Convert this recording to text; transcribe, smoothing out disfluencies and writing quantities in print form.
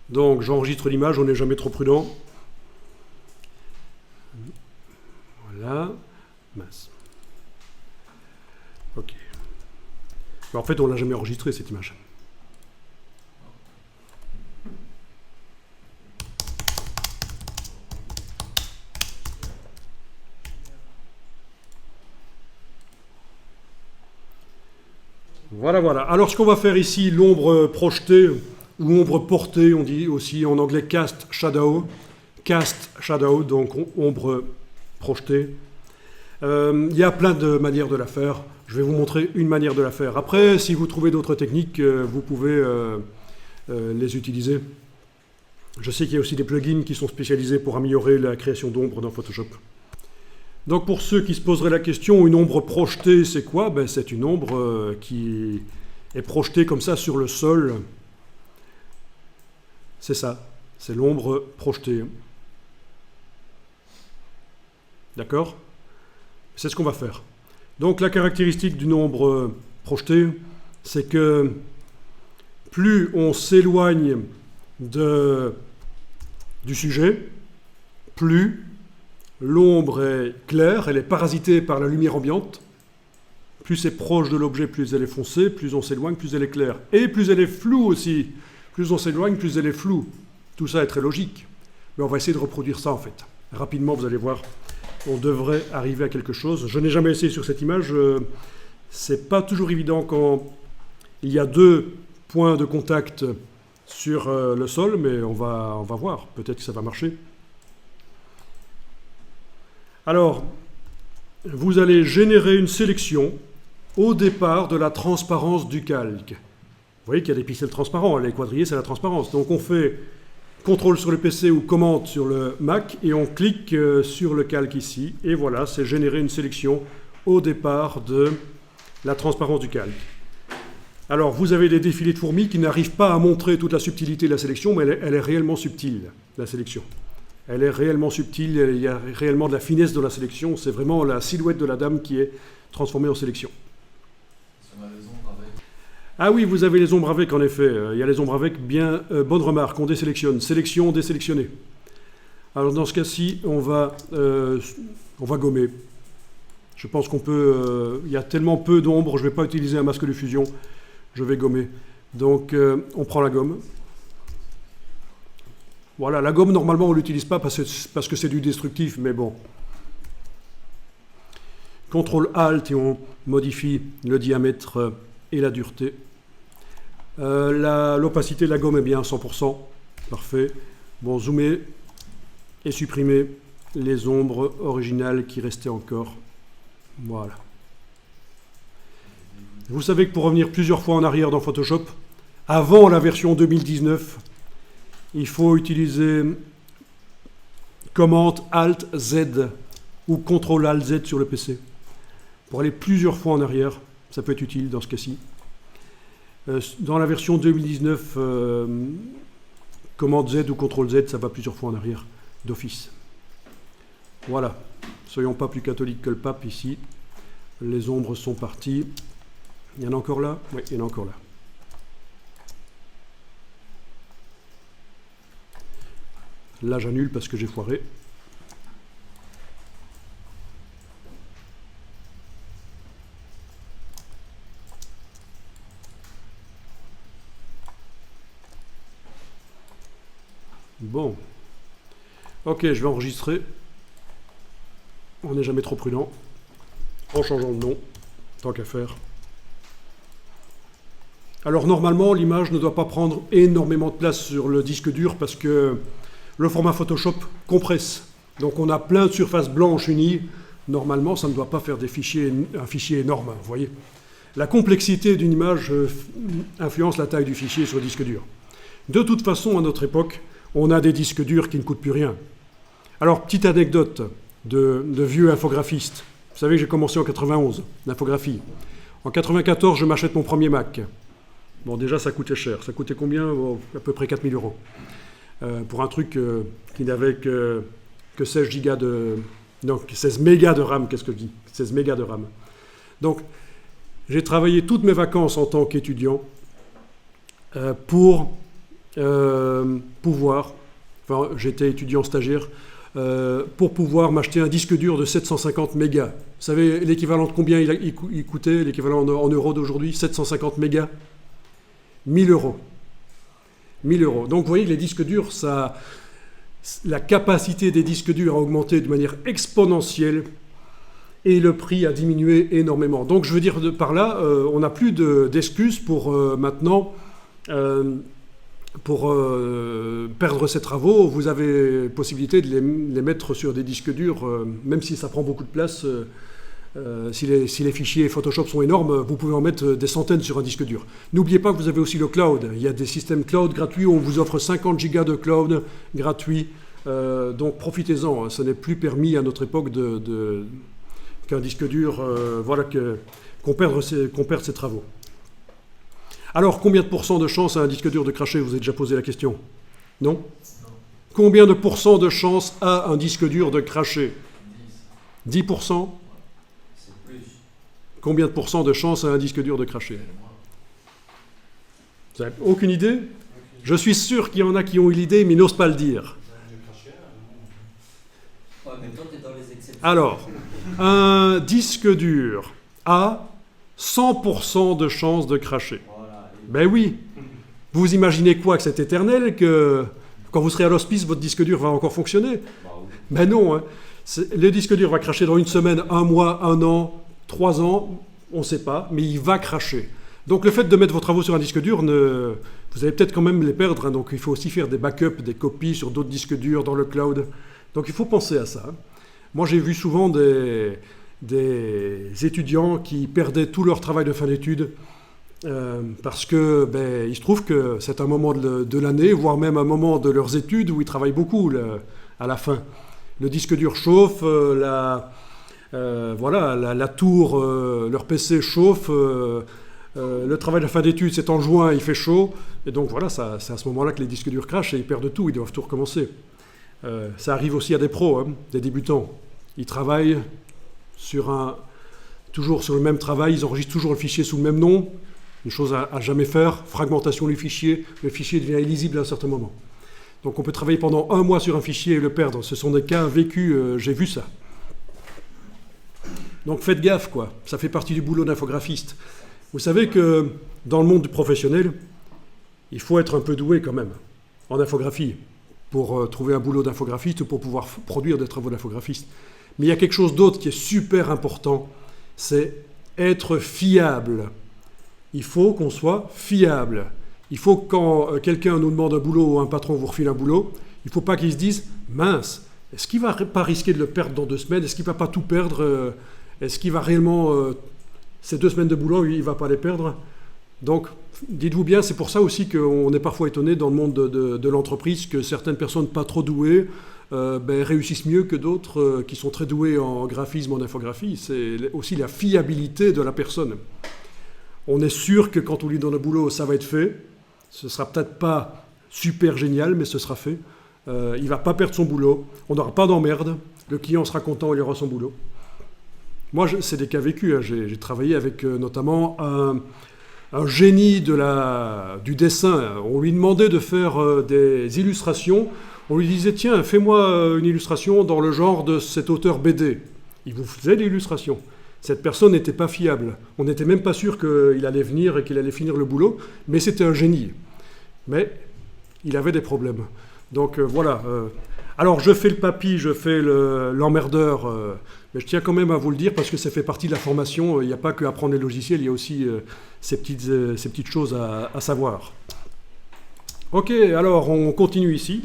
Donc j'enregistre l'image, on n'est jamais trop prudent. Voilà. Mince. Ok. Mais en fait, on ne l'a jamais enregistré cette image. Voilà, voilà. Alors ce qu'on va faire ici, l'ombre projetée ou ombre portée, on dit aussi en anglais cast shadow, donc ombre projetée. Il y a plein de manières de la faire. Je vais vous montrer une manière de la faire. Après, si vous trouvez d'autres techniques, vous pouvez les utiliser. Je sais qu'il y a aussi des plugins qui sont spécialisés pour améliorer la création d'ombre dans Photoshop. Donc pour ceux qui se poseraient la question, une ombre projetée, c'est quoi? Ben, c'est une ombre qui est projetée comme ça sur le sol. C'est ça, c'est l'ombre projetée. D'accord? C'est ce qu'on va faire. Donc la caractéristique d'une ombre projetée, c'est que plus on s'éloigne du sujet, plus l'ombre est claire, elle est parasitée par la lumière ambiante. Plus c'est proche de l'objet, plus elle est foncée, plus on s'éloigne, plus elle est claire. Et plus elle est floue aussi. Plus on s'éloigne, plus elle est floue. Tout ça est très logique. Mais on va essayer de reproduire ça en fait. Rapidement, vous allez voir, on devrait arriver à quelque chose. Je n'ai jamais essayé sur cette image. C'est pas toujours évident quand il y a deux points de contact sur le sol, mais on va voir. Peut-être que ça va marcher. Alors, vous allez générer une sélection au départ de la transparence du calque. Vous voyez qu'il y a des pixels transparents, les quadrillés c'est la transparence. Donc on fait CTRL sur le PC ou commande sur le Mac et on clique sur le calque ici. Et voilà, c'est générer une sélection au départ de la transparence du calque. Alors vous avez des défilés de fourmis qui n'arrivent pas à montrer toute la subtilité de la sélection, mais elle est réellement subtile, la sélection. Elle est réellement subtile, il y a réellement de la finesse dans la sélection. C'est vraiment la silhouette de la dame qui est transformée en sélection. On a les ombres avec. Ah oui, vous avez les ombres avec, en effet. Il y a les ombres avec, bien, bonne remarque, on désélectionne. Sélection, désélectionner. Alors dans ce cas-ci, on va gommer. Je pense qu'on peut... il y a tellement peu d'ombres, je ne vais pas utiliser un masque de fusion. Je vais gommer. Donc on prend la gomme. Voilà, la gomme, normalement, on ne l'utilise pas parce que c'est du destructif, mais bon. CTRL-ALT et on modifie le diamètre et la dureté. L'opacité de la gomme est bien à 100%. Parfait. Bon, zoomer et supprimer les ombres originales qui restaient encore. Voilà. Vous savez que pour revenir plusieurs fois en arrière dans Photoshop, avant la version 2019, il faut utiliser commande Alt-Z ou CTRL-ALT-Z sur le PC. Pour aller plusieurs fois en arrière, ça peut être utile dans ce cas-ci. Dans la version 2019, commande Z ou CTRL-Z, ça va plusieurs fois en arrière d'office. Voilà. Soyons pas plus catholiques que le pape ici. Les ombres sont parties. Il y en a encore là? Oui, il y en a encore là. Là, j'annule parce que j'ai foiré. Bon. Ok, je vais enregistrer. On n'est jamais trop prudent. En changeant de nom, tant qu'à faire. Alors normalement, l'image ne doit pas prendre énormément de place sur le disque dur parce que le format Photoshop compresse. Donc on a plein de surfaces blanches unies. Normalement, ça ne doit pas faire un fichier énorme, vous voyez. La complexité d'une image influence la taille du fichier sur le disque dur. De toute façon, à notre époque, on a des disques durs qui ne coûtent plus rien. Alors, petite anecdote de vieux infographistes. Vous savez que j'ai commencé en 91, l'infographie. En 94, je m'achète mon premier Mac. Bon, déjà, ça coûtait cher. Ça coûtait combien? À peu près 4000 €. Pour un truc qui n'avait que 16 gigas de... Non, 16 mégas de RAM, qu'est-ce que je dis? 16 mégas de RAM. Donc, j'ai travaillé toutes mes vacances en tant qu'étudiant pour j'étais étudiant stagiaire, pour pouvoir m'acheter un disque dur de 750 mégas. Vous savez l'équivalent de combien il coûtait, l'équivalent en euros d'aujourd'hui? 750 mégas, 1000 euros. 1000 euros. Donc vous voyez que les disques durs, la capacité des disques durs a augmenté de manière exponentielle et le prix a diminué énormément. Donc je veux dire par là, on n'a plus d'excuses pour maintenant perdre ces travaux. Vous avez possibilité de les mettre sur des disques durs, même si ça prend beaucoup de place. Si les fichiers Photoshop sont énormes, vous pouvez en mettre des centaines sur un disque dur. N'oubliez pas que vous avez aussi le cloud. Il y a des systèmes cloud gratuits où on vous offre 50 gigas de cloud gratuit. Donc profitez-en. Ce n'est plus permis à notre époque qu'un disque dur, qu'on perde ses travaux. Alors, combien de pourcents de chance à un disque dur de cracher? Vous avez déjà posé la question? Non? Combien de pourcents de chance a un disque dur de cracher? 10%? Combien de pourcents de chance a un disque dur de cracher? Vous n'avez aucune idée? Je suis sûr qu'il y en a qui ont eu l'idée, mais n'osent pas le dire. Alors, un disque dur a 100% de chance de cracher. Ben oui. Vous imaginez quoi? Que c'est éternel, que quand vous serez à l'hospice, votre disque dur va encore fonctionner? Ben non. Hein. Le disque dur va cracher dans une semaine, un mois, un an, 3 ans, on ne sait pas, mais il va cracher. Donc le fait de mettre vos travaux sur un disque dur, vous allez peut-être quand même les perdre. Hein, donc il faut aussi faire des backups, des copies sur d'autres disques durs dans le cloud. Donc il faut penser à ça. Hein. Moi j'ai vu souvent des étudiants qui perdaient tout leur travail de fin d'études parce que il se trouve que c'est un moment de l'année, voire même un moment de leurs études où ils travaillent beaucoup à la fin. Le disque dur chauffe, la tour, leur PC chauffe, le travail de fin d'études c'est en juin, il fait chaud, et donc voilà, c'est à ce moment-là que les disques durs crachent et ils perdent tout, ils doivent tout recommencer. Ça arrive aussi à des pros, hein, des débutants. Ils travaillent toujours sur le même travail, ils enregistrent toujours le fichier sous le même nom, une chose à jamais faire, fragmentation du fichier, le fichier devient illisible à un certain moment. Donc on peut travailler pendant 1 mois sur un fichier et le perdre, ce sont des cas vécus, j'ai vu ça. Donc faites gaffe, quoi. Ça fait partie du boulot d'infographiste. Vous savez que dans le monde professionnel, il faut être un peu doué quand même, en infographie, pour trouver un boulot d'infographiste ou pour pouvoir produire des travaux d'infographiste. Mais il y a quelque chose d'autre qui est super important, c'est être fiable. Il faut qu'on soit fiable. Il faut que quand quelqu'un nous demande un boulot ou un patron vous refile un boulot, il ne faut pas qu'il se dise « mince, est-ce qu'il ne va pas risquer de le perdre dans 2 semaines? Est-ce qu'il ne va pas tout perdre Est-ce qu'il va réellement... ces 2 semaines de boulot, il ne va pas les perdre ?» Donc, dites-vous bien, c'est pour ça aussi qu'on est parfois étonné dans le monde de l'entreprise que certaines personnes pas trop douées réussissent mieux que d'autres qui sont très douées en graphisme, en infographie. C'est aussi la fiabilité de la personne. On est sûr que quand on lui donne un boulot, ça va être fait. Ce ne sera peut-être pas super génial, mais ce sera fait. Il ne va pas perdre son boulot. On n'aura pas d'emmerde. Le client sera content, il aura son boulot. Moi, c'est des cas vécus. Hein. J'ai travaillé avec notamment un génie du dessin. On lui demandait de faire des illustrations. On lui disait, tiens, fais-moi une illustration dans le genre de cet auteur BD. Il vous faisait l'illustration. Cette personne n'était pas fiable. On n'était même pas sûr qu'il allait venir et qu'il allait finir le boulot, mais c'était un génie. Mais il avait des problèmes. Donc voilà. Alors je fais le papy, je fais l'emmerdeur, mais je tiens quand même à vous le dire parce que ça fait partie de la formation. Il n'y a pas que apprendre les logiciels, il y a aussi ces petites choses à savoir. Ok, alors on continue ici.